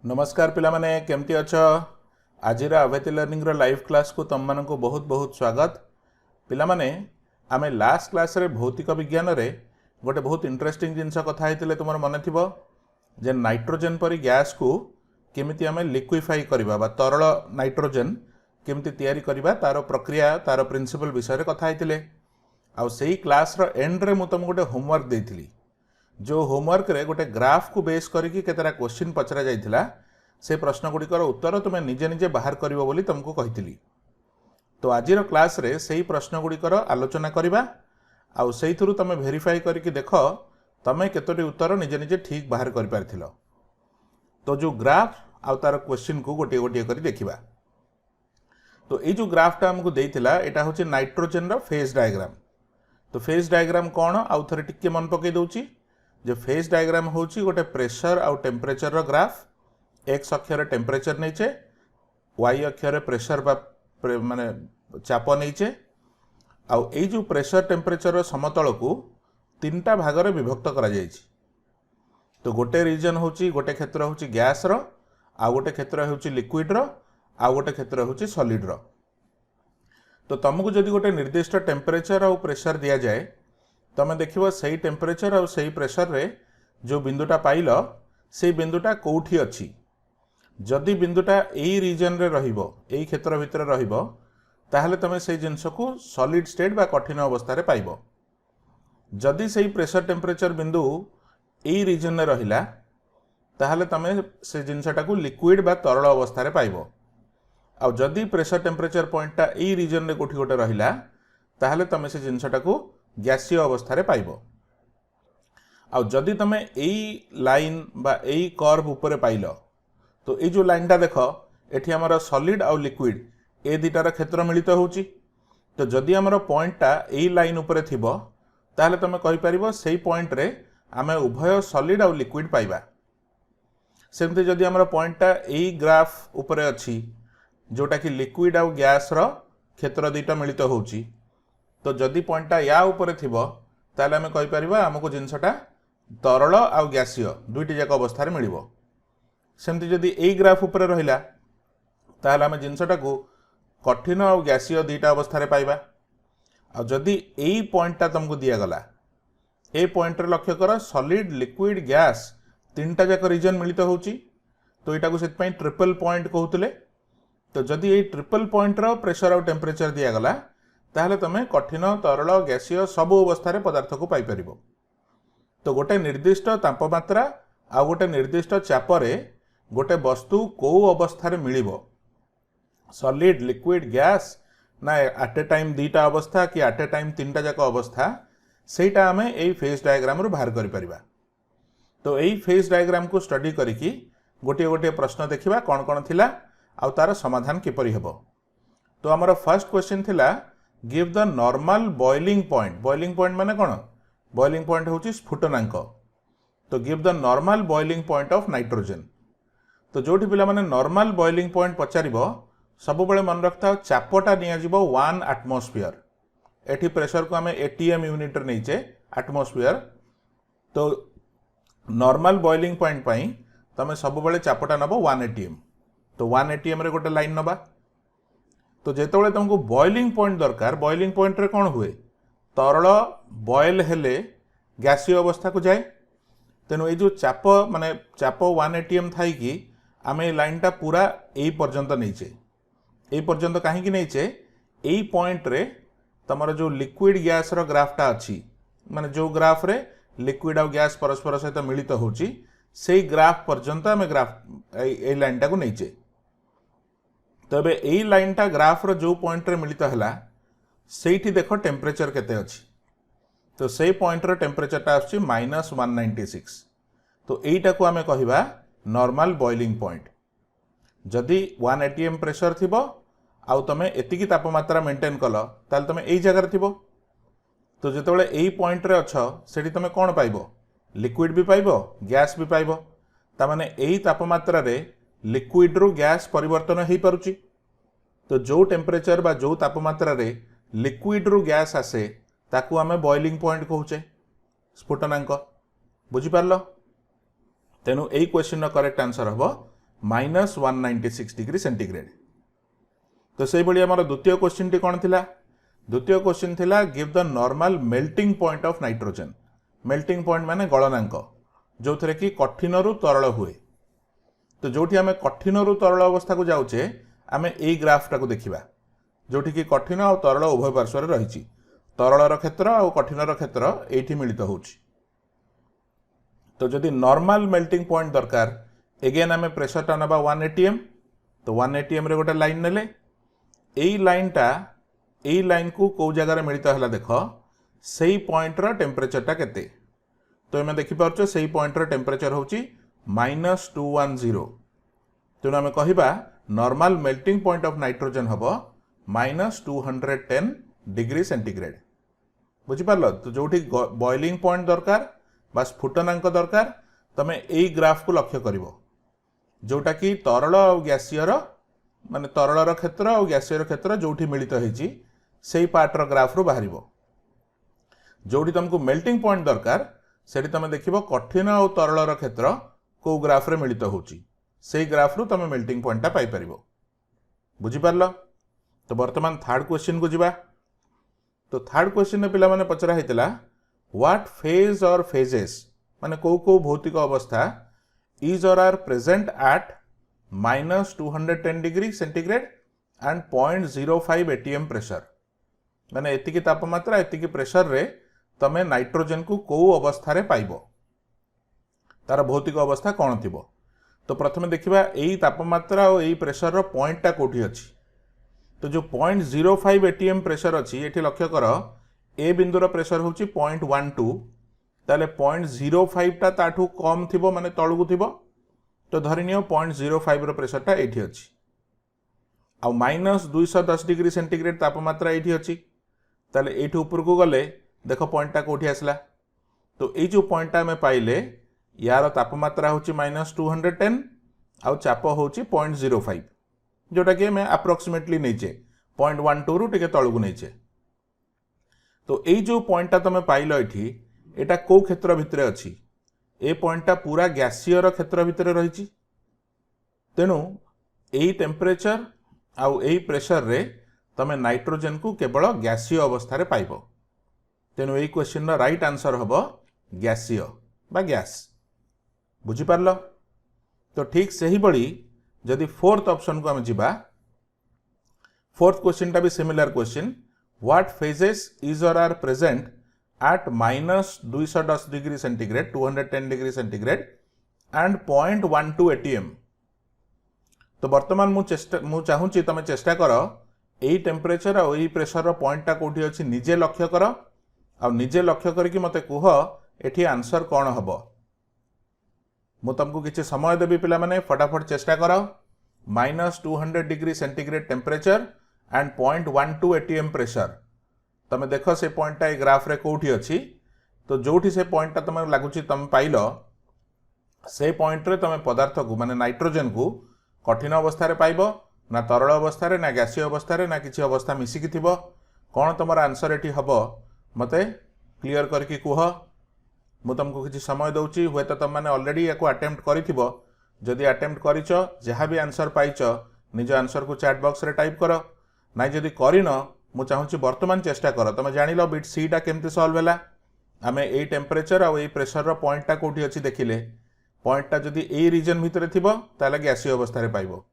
नमस्कार पिला माने केमती अछ आज अभेति लर्निंग रो लाइव क्लास को तुम मानक बहुत बहुत स्वागत पिला माने आमे लास्ट क्लास रे भौतिक विज्ञान रे गोटे बहुत इंटरेस्टिंग जिनस कथा हेतिले तुमर मन थिबो जे नाइट्रोजन परी गैस को केमिति आमे लिक्विफाई करबा बा तरल नाइट्रोजन केमिति तयारी करबा तार प्रक्रिया तार प्रिंसिपल विषय रे कथा हेतिले आ सेही क्लास रो एंड रे मु तुम गोटे होमवर्क देथिली जो होमवर्क रे गोटे ग्राफ को बेस करके केतरा क्वेश्चन पचरा जाइथिला से प्रश्न गुड़िकर उत्तर तुम्हें निजे निजे बाहर करिवो बोली तुमको कहिथिली। तो आज क्लास रे सही प्रश्न गुड़िकर आलोचना करबा आउ सेइथुरु तुम वेरीफाई करके देख तुम केतोटी उत्तर निजे निजे ठीक बाहर कर पारथिलो। तो जो ग्राफ आउ तार क्वेश्चन को गोटे गोटे करी देखिबा। तो ये जो ग्राफटा हमको देइथिला एटा होची नाइट्रोजन रो फेज डायग्राम। तो फेज डायग्राम कौन आउ थरे टिके मन पकई दउची जे फेज डायग्राम होची गोटे प्रेशर आउ टेम्परेचर रो ग्राफ। एक्स अक्षर टेम्परेचर नहींचे वाई अक्षर प्रेशर माने चाप नहींचे आउ ए जो प्रेशर टेम्परेचर समतल को तीनटा भाग रे विभक्त करा जायछि। तो गोटे रीजन होची गोटे क्षेत्र होची गैस रो आ गोटे क्षेत्र होची लिक्विड रो आ गोटे क्षेत्र होची सॉलिड रो। तो तुमको जदि गोटे निर्दिष्ट टेम्परेचर और प्रेशर दिया जाए तुम देखिबो सही टेम्परेचर और सही प्रेशर रे जो बिंदुटा पाइल से बिंदुटा कोठी अछि। जदि बिंदुटा एई रीजन रे रहिबो एई क्षेत्र भितर रहिबो ताहले तमे से जिंस को सॉलिड स्टेट बा कठिन अवस्था रे पाइबो। जदि सही प्रेशर टेम्परेचर बिंदु एई रीजन रे रहिला ताहले तमे से जिंसटा को लिक्विड बा तरल अवस्था रे पाइबो। आ जदि प्रेशर टेम्परेचर पॉइंटटा एई रीजन रे कोठी गोटे रहिला ताहले तमे से जिंसटा को गैसीय अवस्था रे पाइबो। आ जदि तमे एई लाइन बा एई कर्व ऊपर पाइल तो ये जो लाइनटा देख एठी हमर सॉलिड आउ लिक्विड ए दुटार क्षेत्र मिलित होची। तो जदि हमर पॉइंटटा एई लाइन ऊपर थिबो ताहले तमे कहि परिबो सेही पॉइंट रे आमे उभय सॉलिड आउ लिक्विड पाइबा। सेमते जदि हमर पॉइंटटा एई ग्राफ ऊपर अछि जोटा कि लिक्विड आउ गैस रो क्षेत्र दुटा मिलित होची तो जदि पॉइंटटा या ऊपर थिबो ताहले आमे कहि परिबा हमको जिंसटा तरल आउ गैसीय दुईटी जाक अवस्था रे मिलिबो। सेमती जदि एई ग्राफ ऊपर रहिला ताहले आमे जिंसटा को कठिन आउ गैसीय दुईटा अवस्था रे पाइबा। आ जदि एई पॉइंटटा तुमको दिया गला ए पॉइंट रे लक्ष्य कर सॉलिड लिक्विड गैस तीनटा जाक रीजन मिलित होची तो एटा को सेत पई ट्रिपल पॉइंट कहउतले। तो जदि एई ट्रिपल पॉइंट रो प्रेशर आउ टेम्परेचर दिया गला ताहले तमे कठिन तरल गैसीय सब अवस्था रे पदार्थ को पाई परिबो। तो गोटे निर्दिष्ट तापमात्रा आ गोटे निर्दिष्ट चाप रे गोटे वस्तु को अवस्था रे मिलिबो सॉलिड लिक्विड गैस ना एट ए टाइम दुईटा अवस्था कि एट ए टाइम तीनटा जाक अवस्था सेटा आमे एई फेज डायग्राम रो बाहर करि परिबा। तो एई फेज डायग्राम को स्टडी करिकी गोटे गोटे प्रश्न देखिबा कोन कोन थिला आ तार समाधान किपरि हेबो। तो हमर फर्स्ट क्वेश्चन थिला give the normal boiling point माने कोन बॉइलिंग पॉइंट होची स्फुटनांक। तो give the normal boiling point of nitrogen. तो जोठी पिला माने नॉर्मल बॉइलिंग पॉइंट पचारिबो सब बेले मन रखता चापटा निया जिवो 1 एटमॉस्फेयर। एठी प्रेशर को हमें एटीएम यूनिट रे नैचे एटमॉस्फेयर। तो नॉर्मल बॉइलिंग पॉइंट पई तमे सब बेले चापटा नबो 1 एटीएम। तो 1 एटीएम रे गोटे लाइन नबा। तो जेतेबेले तुमको बॉइलिंग पॉइंट दरकार बॉइलिंग पॉइंट रे कोन हुए तरल बॉयल हेले गैसीय अवस्था को जाए। तेनु ए जो चाप माने चाप 1 एटीएम थाई कि आमे लाइनटा पूरा एई पर्यंत नैचे एई पर्यंत काहे कि नैचे एई पॉइंट रे तमरो जो लिक्विड गैस रो ग्राफटा अछि माने जो ग्राफ रे लिक्विड और गैस परस्पर सहित मिलित होची सेई ग्राफ पर्यंत आमे ग्राफ एई लाइनटा को नैचे। तबे एई लाइनटा ग्राफ रो जो पॉइंट रे मिलित हला सेठी देखो टेम्परेचर केते अछि। तो सेई पॉइंट रो टेम्परेचरटा आछि -196। तो एईटा को आमे कहिबा नॉर्मल बॉइलिंग पॉइंट। जदि 1 एटीएम प्रेशर थिबो आउ तमे एतिकी तापमात्रा मेंटेन कलो ताल तमे एई जगह रे थिबो। तो जेतेबेले एई पॉइंट रे अछ सेठी तमे कोन पाइबो लिक्विड भी पाइबो गैस भी पाइबो। ता माने एई तापमात्रा रे लिक्विड रो गैस परिवर्तन हेई पारुची। तो जो टेम्परेचर बा जो तापमात्रा रे लिक्विड रो गैस आसे ताकू आमे बॉइलिंग पॉइंट कहूचे स्फुटनांक। बुझी पारलो। तेनु एई क्वेश्चन रो करेक्ट आंसर हबो -196 डिग्री सेंटीग्रेड। तो से भाई आम द्वितीय क्वेश्चन टी कौन थिला? द्वितीय क्वेश्चन थिला give the normal melting point of nitrogen. Melting point माने गलनांक जो थे कि कठिन रु तरल हुए। तो जोठी आम कठिन रु तरल अवस्था को जाऊे आम यही ग्राफटा को देखा जोठी कि कठिन और तरल उभय पार्श्वर रही तरलर क्षेत्र और कठिनर क्षेत्र ये मिलित हो। तो जदि नॉर्मल मेल्टिंग पॉइंट दरकार एगेन आम प्रेशरटा ना 1 atm। तो 1 atm रे गोटे लाइन नेले यही लाइन को कौ जगार मिलित है देख से पॉइंटर टेम्परेचरटा केते। तो आम देखिपारे से पॉइंटर टेम्परेचर हूँ -210। तेणु आम कहिबा normal melting point of nitrogen हम -210 डिग्री सेंटीग्रेड। बुझिपार? तो जो बॉइलिंग पॉइंट दरकार बा स्फुटनांक दरकार तमें यही ग्राफ को लक्ष्य कर जोटा कि तरल और गैसीयर माने तरलर क्षेत्र और गैसीयर क्षेत्र जोठी मिलित होईची सेही पार्टर ग्राफ रू बाहर। जोठी तुमको मेल्टिंग पॉइंट दरकार सेठी तुम देखिबो कठिन और तरलर क्षेत्र को ग्राफ रे मिलित होची सेही ग्राफ रू तुम मेल्टिंग पॉइंटटा पाई परिबो। बुझिपारल? तो वर्तमान थर्ड क्वेश्चन को जिबा। तो थर्ड क्वेश्चन में पिला माने पचरा हेतिला व्हाट फेज और फेजेस माने को भौतिक अवस्था is or are present at -210 degree centigrade and 0.05 atm pressure. माने एतिकी तापमात्रा एतिकी प्रेशर रे तमे नाइट्रोजन को अवस्था रे पाइबो तार भौतिक अवस्था कौन थिबो। तो प्रथमे देखिबा एई तापमात्रा और एई प्रेशर रो पॉइंटटा कोठी अछि। तो जो 0.05 atm प्रेशर अच्छी ये लक्ष्य कर ए बिंदुर प्रेशर हूँ 0.12 ताले 0.05 टा ताठू कम थिबो माने तळुकु थिबो। तो धरिनियो 0.05 रो प्रेशरटा एठी अछि आ -210 डिग्री सेंटीग्रेड तापमात्रा एठी अछि। ताले एठी ऊपर को गले देख पॉइंटटा कोठी आसला। तो ये जो पॉइंटटा में पाइले यार तापमात्रा हूँ -210 आउ चाप हूँ 0.05 जोटा कि मैं अप्रोक्सीमेटली नहींचे 0.12 रु टिके तळुकु नहींचे। तो यही जो पॉइंटटा तुम पाइल एटा को क्षेत्र भितर अच्छी ए पॉइंटटा पूरा गैसीयर क्षेत्र भितर रही। तेणु यही टेम्परेचर आउ यही प्रेशर रे तमे नाइट्रोजन को केवल गैसीय अवस्था रे पाइबो। तेणु यही क्वेश्चन राइट आंसर हम गैसीय बा गैस। बुझिपारल? तो ठीक से ही बड़ी जदि फोर्थ ऑप्शन को आम जीवा फोर्थ क्वेश्चन टा भी similar question what phases is or are present at -210 degree centigrade 210 degree centigrade and 0.12 atm। तो वर्तमान मु चाहूँगी तुम चेष्टा कर यही टेम्परेचर और यही प्रेशर रो पॉइंटटा कोठी अछि निजे लक्ष्य कर आ निजे लक्ष्य करके मते कुह एठी आंसर कौन हम। मु तुमको किसी समय देवी पिला माने फटाफट चेष्टा कर -200 degree centigrade temperature and 0.12 atm pressure तमे देख से पॉइंटटा ए ग्राफ रे कोठी अछि। तो जोठी से पॉइंटटा तुम लगुच तुम पाइल से पॉइंट रे तुम पदार्थ को माने नाइट्रोजन को कठिन अवस्था रे पाइबो ना तरल अवस्था रे ना गैसीय अवस्था रे ना किसी अवस्था मिसिकी थिबो। कौन तुम आंसर एठी हबो मते क्लियर करके कुह। मु तुमको किसी समय दउची हुए तो तुम मैंने ऑलरेडी या अटेम्प्ट करिथिबो। जदि अटेम्प्ट करिच जहाँ भी आंसर पाइच निज आंसर को चैट बॉक्स रे टाइप कर ना जदि करिन मु चाहूँगी वर्तमान चेष्टा कर तुम जानिल बिट सी टा केमती सॉल्व हैला। आमे ए टेम्परेचर और ए प्रेशर रो पॉइंटटा कोठी अछि देखिले पॉइंटटा जदि ए रीजन भितरे थिबो ताले गैसीय अवस्था रे पाइबो।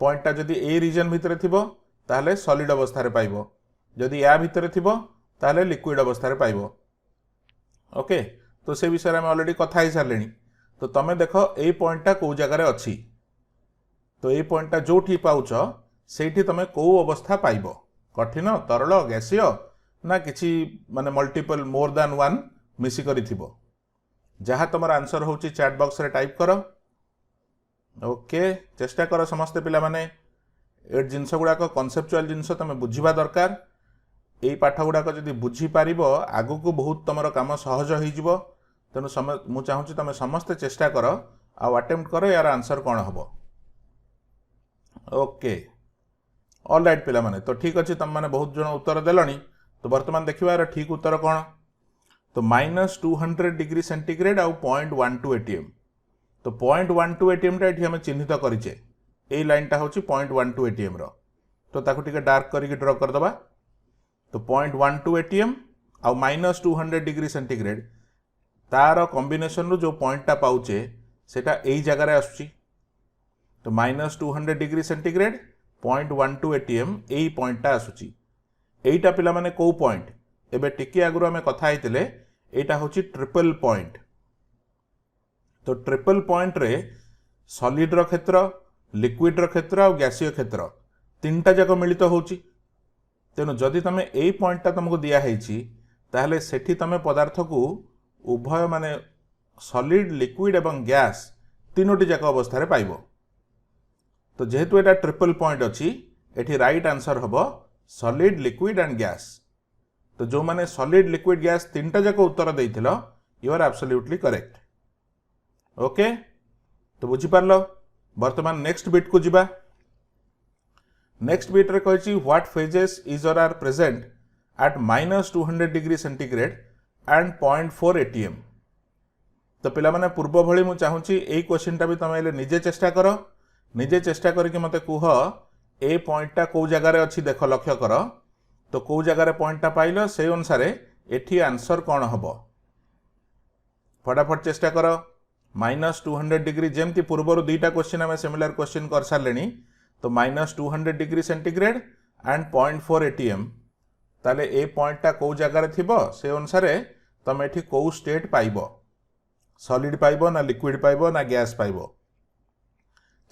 पॉइंटटा जदि ए रीजन भितरे थिबो ताले सॉलिड अवस्था रे पाइबो। जदि या भितरे थिबो ताले लिक्विड अवस्था रे पाइबो। ओके तो से विषय में ऑलरेडी कथा ही सारे। तो तुम देख ये पॉइंटटा कौ जगार अच्छी। तो ये पॉइंटटा जो पाउच से तुम कौ अवस्था पाइब कठिन तरल गैसीय ना किसी माने मल्टीपल मोर दैन वन मिसिकरी थिबो। जहाँ तुम आंसर हूँ चैट बॉक्स रे टाइप कर। ओके चेष्टा कर समस्ते पिला माने ए जिनस गुड़ाक कनसेप्चुअल जिनस तुम बुझा दरकार। यही पाठ गुड़ाक जदि बुझीपार आगू को बहुत तुम काम सहज हो। तेणु मु चाहूँगी तुम समस्ते चेष्टा कर आउ अटेम्प्ट कर यार आंसर कौन हम। ओके ऑल राइट पिला माने तो ठीक अच्छे तुम मैंने बहुत जन उत्तर देलनी। तो वर्तमान देखा यार ठीक उत्तर कौन। तो -200 डिग्री सेंटीग्रेड आउ 0.12 atm तो 0.12 एटीएम टा आम चिन्हित करें यही लाइनटा हूँ 0.12 एटीएम तो ताकू टिके डार्क करके ड्र करदे तो 0.12 एटीएम आउ -200 डिग्री सेंटीग्रेड तार कॉम्बिनेशन जो पॉइंटा पाउचे सेटा यही जगार आसुची तो -200 डिग्री सेंटीग्रेड 0.12 एटीएम यही पॉइंटा आसुची एटा पिला माने को पॉइंट एबे टिके आगुर आमे कथा आइतले एटा होची ट्रिपल पॉइंट तो ट्रिपल पॉइंट रे सॉलिड रो क्षेत्र लिक्विड रो क्षेत्र और गैसीय क्षेत्र तीनटा जाक मिलित होची तेणु जदि तुम यही पॉइंटा तुमको दिखाई ताहले सेठी तुम पदार्थ को उभय माने सॉलिड लिक्विड एवं गैस तीनोटी जाक अवस्था पाइब तो जेहेतु एटा ट्रिपल पॉइंट अच्छी एठी राइट आंसर हम सॉलिड लिक्विड एंड गैस तो जो माने सॉलिड लिक्विड गैस तीनटा जाक उत्तर देइथिलो you are absolutely correct okay तो बुझी पारलो वर्तमान नेक्स्ट बिट को जिबा नेक्स्ट बिट रे कहिछि what phases is or are present at -200 degree centigrade and 0.4 ATM तो पिला माने पूर्व भली मु चाहूची एई क्वेश्चन टा भी तमे निजे चेष्टा करो निजे चेष्टा करके मते कुह ए पॉइंटटा को जगह रे अछि देख लक्ष्य कर तो को जगह रे पॉइंटटा पाइलो से अनुसार एठी आंसर कौन हबो फटाफट चेष्टा करो -200 डिग्री जेमती पूर्वर दुईटा क्वेश्चन आम सिमिलर क्वेश्चन कर सारे तो -200 डिग्री सेंटीग्रेड एंड 0.4 एटीएम ताले ए पॉइंटटा को जगह रे थिबो से अनुसार तुम एठी को स्टेट पाइबो सॉलिड पाइबो ना लिक्विड पाइबो ना गैस पाइबो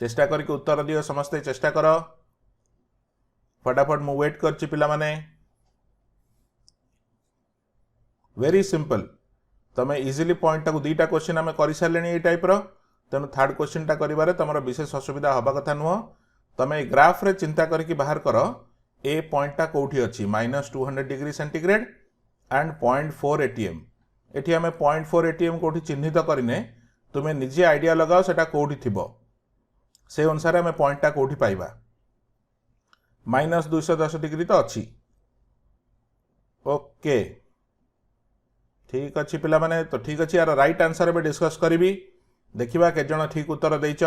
चेष्टा करके उत्तर दियो समस्ते चेष्टा करो फटाफट मु वेट करछि पिला माने वेरी सिंपल तमे इजिली पॉइंट को दुईटा क्वेश्चन आम कर सारे ये टाइप तेणु थर्ड क्वेश्चन टा करिबारे तुम विशेष असुविधा हवा कथा नुह तमे ग्राफ रे चिंता करके बाहर कर ए पॉइंटटा कोठी अछि -200 डिग्री सेंटीग्रेड एंड 0.4 एटीएम एठी आम 0.4 एटीएम कोठी चिन्हित करिने तुमे निजे आइडिया लगाओ सेटा कोठी थिबो से अनुसार आम पॉइंटटा कोठी पाइबा -210 डिग्री तो अच्छी ओके ठीक अच्छी पिला माने तो ठीक अच्छी यार राइट आंसर भी डिस्कस करी देखा के जन ठीक उत्तर देच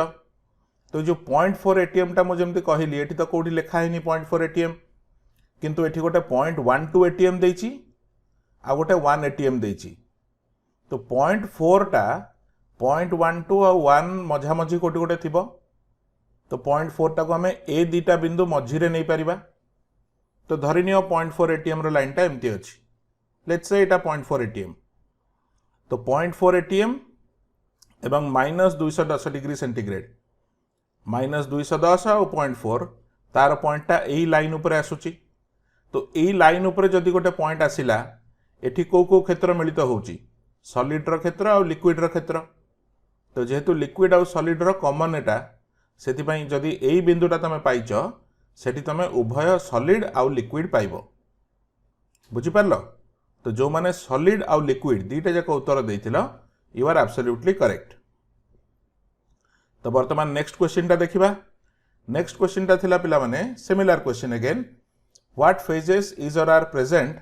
तो जो 0.4 एटीएम टा मुझे कहली ये तो कौटी लिखा है 0.4 एटीएम किंतु एठी गोटे 0.12 एटीएम देची आ गोटे 1 एटीएम देची तो 0.4 टा 0.12 आ 1 मझामझी कोटी गोटे थिबो तो 0.4 टा को आम ए दीटा बिंदु मझिरे नहीं पारिबा तो धरिनियो 0.4 एटीएम रो लाइन टा एमती अछि लेट्स से एटा 0.4 एटीएम तो 0.4 एटीएम एवं -210 डिग्री सेंटीग्रेड -210 और 0.4 तार पॉइंटटा यही लाइन उपर आसुची तो यही लाइन उपर जदि गोटे पॉइंट आसिला एठी को क्षेत्र मिलित होउची सॉलिड रो क्षेत्र और लिक्विड रो क्षेत्र तो जेहेतु लिक्विड और सॉलिड रो कॉमन एटा सेति पई जदि एही बिंदुटा तमे पाइछ सेठी तमे उभय सॉलिड और लिक्विड पाइबो बुझी पारलो तो जो माने सॉलिड और लिक्विड दीटा जाक उत्तर देइथिलो यू आर एब्सोल्युटली करेक्ट तो वर्तमान नेक्स्ट क्वेश्चन टा देखिबा नेक्स्ट क्वेश्चन टा थिला पिला माने similar question again what phases is or are present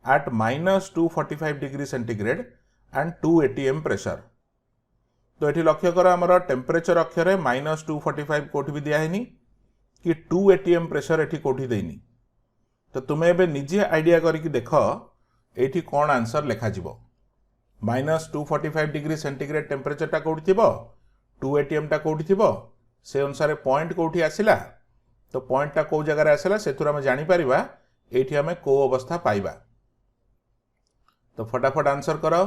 at -245 degree centigrade and 2 ATM pressure तो ये लक्ष्य कर आमर टेम्परेचर अक्षर -245 कोठी भी दिया है कि 2 एटीएम प्रेशर एठी कोठी देनी तो तुम्हें एबे निजे आइडिया करके देख एठी कौन आंसर लिखा जीवो -245 डिग्री सेंटीग्रेड टेम्परेचर टा कोठी थिबो 2 एटीएम टा कोठी थिबो से अनुसार पॉइंट कोठी आसिला तो पॉइंट टा को जगह आसिला सेथुर हम जानि परिबा एठी हमें को अवस्था पाइबा तो फटाफट आंसर करो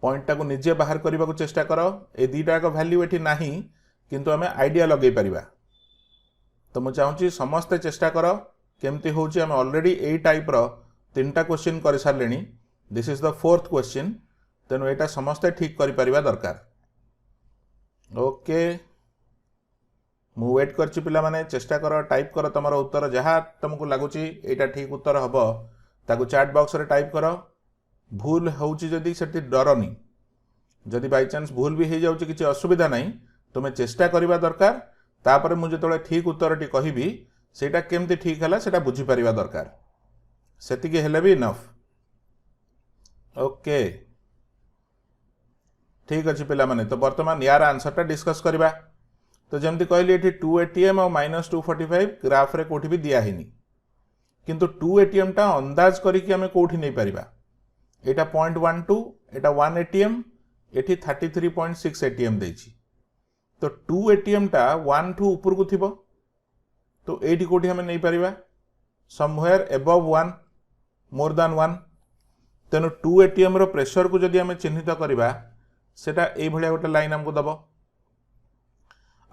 पॉइंट टा को निजे बाहर करने को चेष्टा करो ए दीटा का वैल्यू एठी नाही किंतु हमें आइडिया लगे परिबा तो मु चाहूँगी समस्ते चेष्टा करो केमती होची हमें ऑलरेडी ए टाइप रो 3टा क्वेश्चन कर सारे this is the 4th question तेणु यहाँ समस्ते ठीक कर परिबा दरकार ओके मु वेट करछि पिला माने चेष्टा करो टाइप करो तुम उत्तर जहाँ तुमको लगुच यहाँ ठीक उत्तर हम ताकू चैट बॉक्स रे टाइप करो भूल होउची जदि सेठी डरनी जदि बाय चांस भूल भी हो जाउची किछि असुविधा नहीं तुम्हें चेष्टा करबा दरकार तापर मु जतले ठीक उत्तरटी कहबी सेटा केमती ठीक हला सेटा बुझी परिबा दरकार सेतिके हेले भी इनफ ओके ठीक अच्छे पे तो बर्तमान यार आंसरटा डिस्कस करवा तो जमती कहली ये 2 ATM और -245 ग्राफ रे कोठी भी दिया हिनी किंतु 2 ATM टा अंदाज करिकि हमें कोठी नहीं परिबा एटा 0.12 एटा 1 ATM एठी 33.6 ATM देछि तो 2 ATM टा 1 टू ऊपर को थिबो तो एठी कोठी हमें नहीं परिबा समवेयर अबव 1 मोर देन 1 तेनु 2 ATM रो प्रेशर को जदि हमें चिन्हित करबा सेटा ए भलिया गोटे लाइन हमको दबो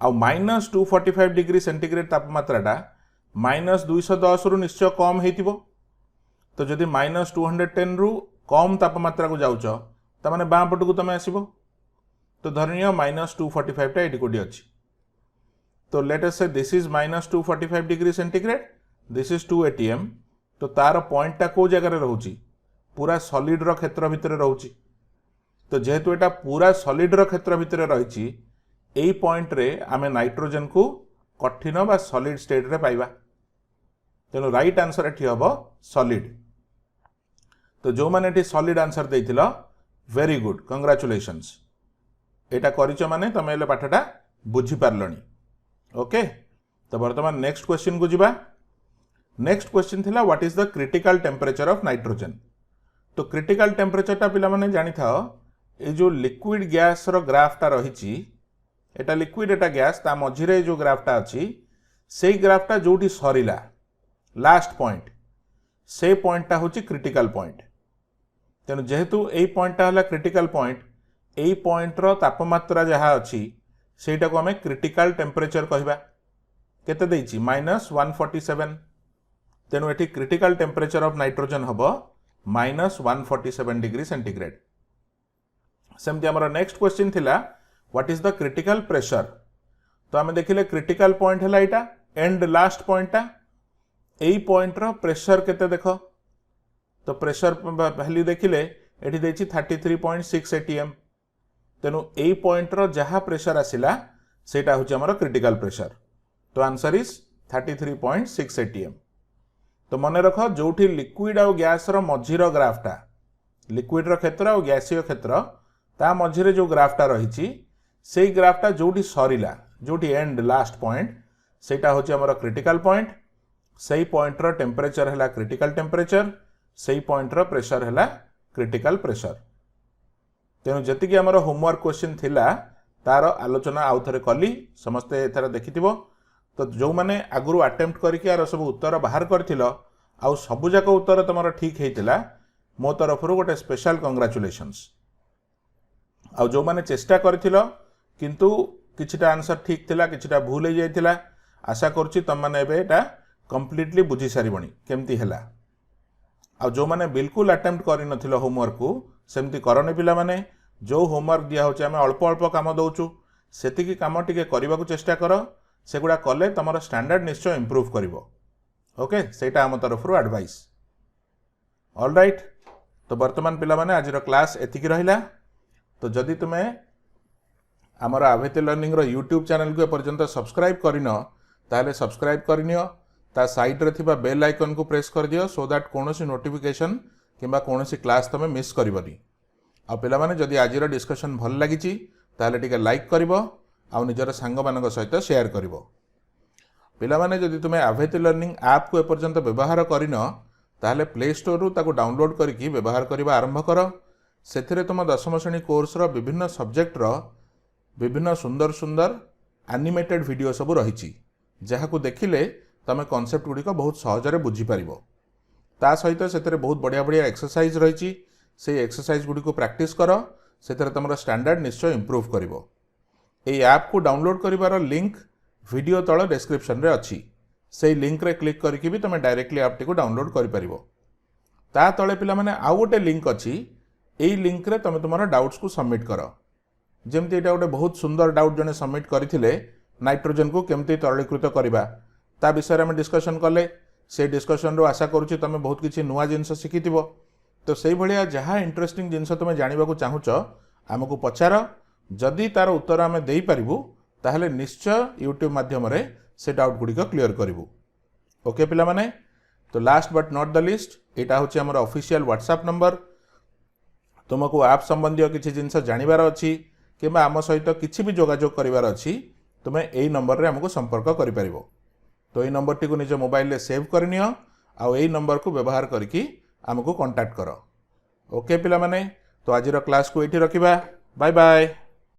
आ -245 डिग्री सेंटीग्रेड तापमात्राटा -210 रु निश्चय कम हेतिबो तो जदि -210 रु कम तापमात्रा को जाउछ त माने बां पट को तमे आसीबो तो धरनियो -245 टा एटी कोडी अछि तो लेट अस से this is -245 degree centigrade this is 2 ATM तो तार पॉइंट टा को जगह रे रहउची पूरा सॉलिड रो क्षेत्र भितर रहउची तो जेहेतु एटा पूरा सॉलिड रो क्षेत्र भितर रहिची एई पॉइंट रे आमे नाइट्रोजन को कठिन बा सॉलिड स्टेट रे पाइबा तेनो राइट आंसर एठी हबो सॉलिड तो जो माने एठी सॉलिड आंसर देइथिलो वेरी गुड कांग्रेचुलेशंस एटा करिचो माने तमे एले पाठटा बुझी पारलणी ओके तो वर्तमान नेक्स्ट क्वेश्चन को जिबा नेक्स्ट क्वेश्चन थिला what is the critical temperature of nitrogen तो क्रिटिकल टेम्परेचर टा पिला माने जानि थाओ ए जो लिक्विड गैस रो ग्राफ टा रहिची एटा लिक्विड एटा गैस ता मझिरे जो ग्राफ टा अछि सेई ग्राफ टा जोटी सरीला लास्ट पॉइंट से पॉइंट टा होची क्रिटिकल पॉइंट तेनु जेहेतु एई पॉइंट टा हला क्रिटिकल पॉइंट एई पॉइंट रो तापमात्रा जहा अछि सेटा को हमें क्रिटिकल टेम्परेचर कहबा केते देइची -147 तेनु एठी क्रिटिकल टेम्परेचर ऑफ नाइट्रोजन हबो -147 डिग्री सेंटीग्रेड सेमती हमर नेक्स्ट क्वेश्चन थिला what is the critical pressure तो आमे देखिले क्रिटिकल पॉइंट हला एटा एंड लास्ट पॉइंट टा एई पॉइंट रो प्रेशर केते देखो तो प्रेशर वैल्यू देखिले एठी देछि 33.6 ATM तेनु एई पॉइंट रो जहा प्रेशर आसिला सेटा होछि हमर क्रिटिकल प्रेशर तो आंसर इज 33.6 ATM तो मन रख जोठी लिक्विड और गैस रो मझिरो ग्राफटा लिक्विड रो क्षेत्र और गैसीय क्षेत्र ता मझिरे जो ग्राफटा रहिछि सेई ग्राफटा जोठी सरीला जोठी एंड लास्ट पॉइंट सेटा होछि हमर क्रिटिकल पॉइंट सेई पॉइंट रो टेम्परेचर हला क्रिटिकल टेम्परेचर सेई पॉइंट रो प्रेशर हला क्रिटिकल प्रेशर तेनु जति कि हमर होमवर्क क्वेश्चन थिला तार आलोचना आउ थरे कली समस्ते एथरा देखिथिबो तो जो माने आगुरु अटेम्प्ट करके यार सब उत्तर बाहर करथिलो आउ सबु जाक उत्तर तमरो ठीक हेतिला मो तरफरु गोटे स्पेशल कांग्रेचुलेशंस आउ जो माने चेष्टा करथिलो किंतु किछिटा आंसर ठीक थिला किछिटा भूल हे जाइथिला आशा करछि तम माने एबे एटा कंप्लीटली बुझी सारिबणी केमती हैला आउ जो माने बिल्कुल अटेम्प्ट करि नथिलो होमवर्क को सेमती करने पिला माने जो होमवर्क दिया होचे हमें अल्प अल्प काम दउचु सेतिकी काम टिके करबा को चेष्टा करो सेगुडा कले तमरो स्टैंडर्ड निश्चय इंप्रूव करिवो ओके सेटा हम तरफरु एडवाइस ऑल राइट तो वर्तमान पिला माने आजिर क्लास एतिकी रहिला तो जदि तुमे आमर आवेते लर्निंग रो यूट्यूब चैनल को पर्यंत सब्सक्राइब करिनो ताले सब्सक्राइब करिनियो ता साइड रे थिबा बेल आइकन को प्रेस कर दियो सो दैट कोनोसी नोटिफिकेशन किंबा कोनोसी क्लास तमे मिस करिवनी आ पिला माने जदि आजिर डिस्कशन भल लागिची ताले टिके लाइक करिवो आ निजर सांग मानक सहित शेयर करिवो पिला माने जदि तुमे आवेते लर्निंग ऐप को एपर्यंत व्यवहार करिनो ताले प्ले स्टोर रु ताको डाउनलोड करिकि व्यवहार करिबा आरंभ करो सेथिरे तुम 10वीं श्रेणी कोर्स रो विभिन्न सब्जेक्ट रो विभिन्न सुंदर सुंदर एनिमेटेड वीडियो सब रहिछि जहा को देखिले तमे कांसेप्ट गुडी को बहुत सहज रे बुझी परिबो ता सहित सेथिरे बहुत बढ़िया बढ़िया एक्सरसाइज रहिछि से एक्सरसाइज गुडी को प्रैक्टिस करो सेथिरे तमरो स्टैंडर्ड निश्चय इंप्रूव करिवो ए ऐप को डाउनलोड करिवार लिंक वीडियो तळ डिस्क्रिप्शन रे अछि से लिंक रे क्लिक करके भी तमे डायरेक्टली ऐप टी को डाउनलोड करि परिबो ता तळे पिला माने आ गोटे लिंक अछि एई लिंक रे तमे तुमारो डाउट्स को सबमिट करो जेमती एटा गोटे बहुत सुंदर डाउट जने सबमिट करथिले नाइट्रोजन को केमती तरलीकृत करिबा ता विषय में डिस्कशन कले से डिस्कशन रो आशा करूची तमे बहुत किछि नुवा जिंस शिखिथिबो तो सेई भलिया जहा इंटरेस्टिंग जिंस तमे जानिबा को चाहुच हमकु पचार जदि तार उत्तर आमे देई परिबु ताहले निश्चय यूट्यूब माध्यम रे से डाउट गुडी को क्लियर करिवु ओके पिला माने तो last but not the list एटा होची हमर ऑफिशियल व्हाट्सएप नंबर तुमको ऐप संबंधी किछि जिंस जानिबार अछि किंबा आम सहित किसी भी जोगाजोग करिवार अछि तुमे एई नंबर रे हमको संपर्क करि परिबो। तो एई नंबर टी को निज मोबाइल रे सेव करनियो आ एई नंबर को व्यवहार करके हमको कांटेक्ट करो। ओके पिला माने, तो आजिर क्लास को एठी रखिबा। Bye bye.